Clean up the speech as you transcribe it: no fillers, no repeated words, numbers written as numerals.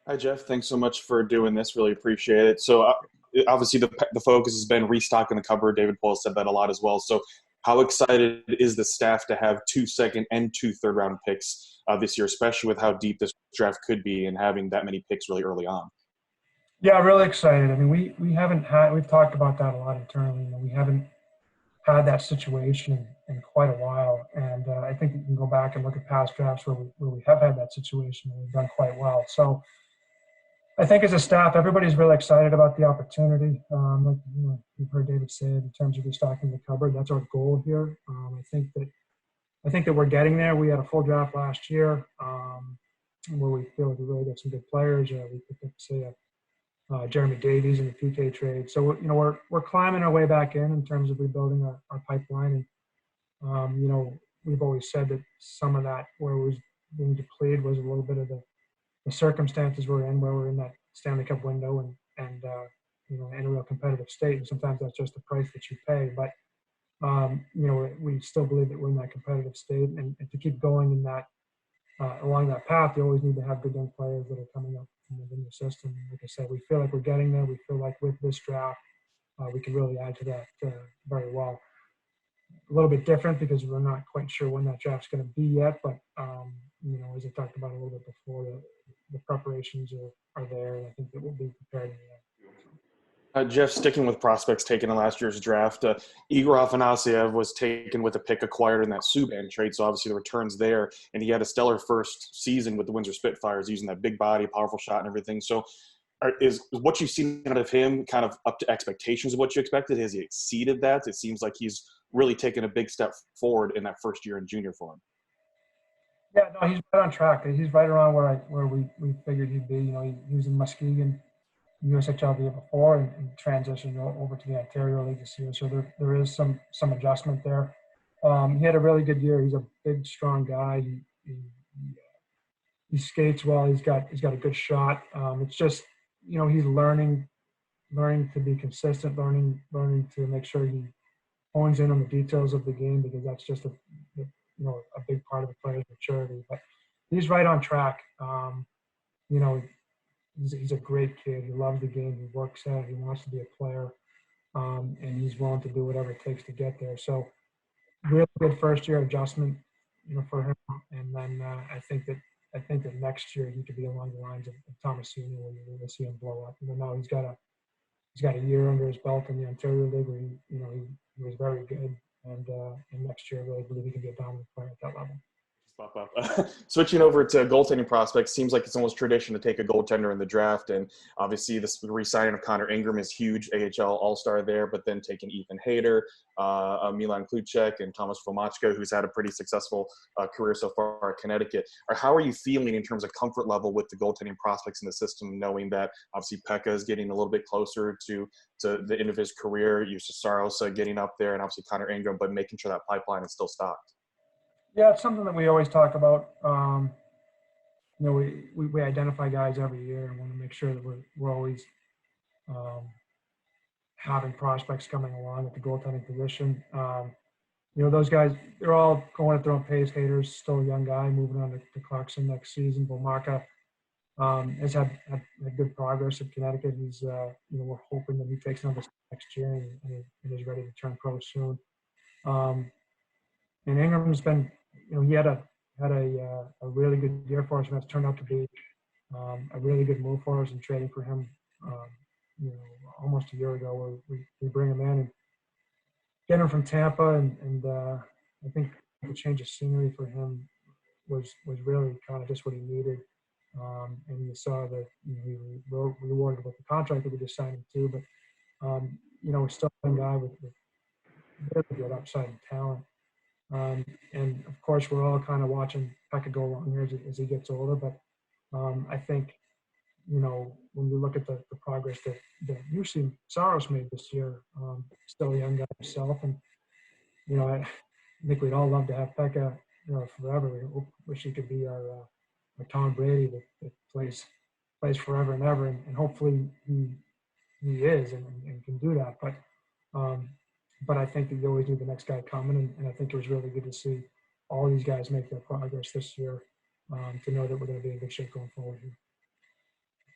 Hi, Jeff. Thanks so much for doing this. Really appreciate it. So, obviously, the focus has been restocking the cupboard. David Poyle said that a lot as well. So, how excited is the staff to have two second and two third round picks this year, especially with how deep this draft could be and having that many picks really early on? Yeah, really excited. I mean, we haven't had we've talked about that a lot internally. We haven't had that situation in quite a while, and I think you can go back and look at past drafts where we have had that situation and we've done quite well. So I think as a staff, everybody's really excited about the opportunity. Like you've heard David say it in terms of restocking the cupboard. That's our goal here. I think that we're getting there. We had a full draft last year where we feel like we really got some good players. We picked up, say, Jeremy Davies in the PK trade. So we're climbing our way back in terms of rebuilding our pipeline. And we've always said that some of that where it was being depleted was a little bit of the circumstances we're in, where we're in that Stanley Cup window and in a real competitive state. And sometimes that's just the price that you pay. But we still believe that we're in that competitive state, and to keep going in that along that path, you always need to have good young players that are coming up from within the system. And like I said, we feel like we're getting there. We feel like with this draft, we can really add to that very well. A little bit different because we're not quite sure when that draft's going to be yet, but as I talked about a little bit before, the preparations are there, and I think that we'll be prepared in the end. Jeff, sticking with prospects taken in last year's draft, Igor Afanasyev was taken with a pick acquired in that Subban trade, so obviously the returns there, and he had a stellar first season with the Windsor Spitfires using that big body, powerful shot and everything. So is what you've seen out of him kind of up to expectations of what you expected? Has he exceeded that? It seems like he's really taken a big step forward in that first year in junior for him. Yeah, no, he's right on track. He's right around where we figured he'd be. He was in Muskegon USHL the year before and transitioned over to the Ontario League this year. So there is some adjustment there. He had a really good year. He's a big, strong guy. He skates well. He's got a good shot. It's just he's learning to be consistent, learning to make sure he hones in on the details of the game, because that's just a big part of the player's maturity. But he's right on track. You know, he's a great kid. He loves the game. He works at it. He wants to be a player, and he's willing to do whatever it takes to get there. So really good first year adjustment, for him. And then I think that next year he could be along the lines of Thomas Senior when you really see him blow up. Now he's got a year under his belt in the Ontario League where he was very good, and next year I really believe he can be a dominant player at that level. Pop up. Switching over to goaltending prospects, seems like it's almost tradition to take a goaltender in the draft, and obviously this re-signing of Connor Ingram is huge, AHL All-Star there, but then taking Ethan Hayter, Milan Kluchek, and Thomas Fomachka, who's had a pretty successful career so far at Connecticut. Or how are you feeling in terms of comfort level with the goaltending prospects in the system, knowing that obviously Pekka is getting a little bit closer to the end of his career, Justus Saros getting up there, and obviously Connor Ingram, but making sure that pipeline is still stocked? Yeah, it's something that we always talk about. We identify guys every year and want to make sure that we're always um, having prospects coming along at the goaltending position. Those guys, they're all going at their own pace. Hader's still a young guy, moving on to Clarkson next season. Bomaka has had good progress at Connecticut. We're hoping that he takes another step next year and is ready to turn pro soon. And Ingram's been, he had a really good year for us, and that's turned out to be a really good move for us in trading for him. Almost a year ago, where we bring him in and get him from Tampa, and I think the change of scenery for him was really kind of just what he needed. And you saw that he was rewarded with the contract that we just signed him to, but we're still a guy with really good upside and talent. And of course, we're all kind of watching Pekka go along here as he gets older. But I think, when you look at the progress that Jussi Saros made this year, still a young guy himself, and I think we'd all love to have Pekka, forever. We wish he could be our Tom Brady that plays forever and ever, and hopefully he is and can do that. But I think that you always need the next guy coming, and I think it was really good to see all these guys make their progress this year, to know that we're going to be in good shape going forward here.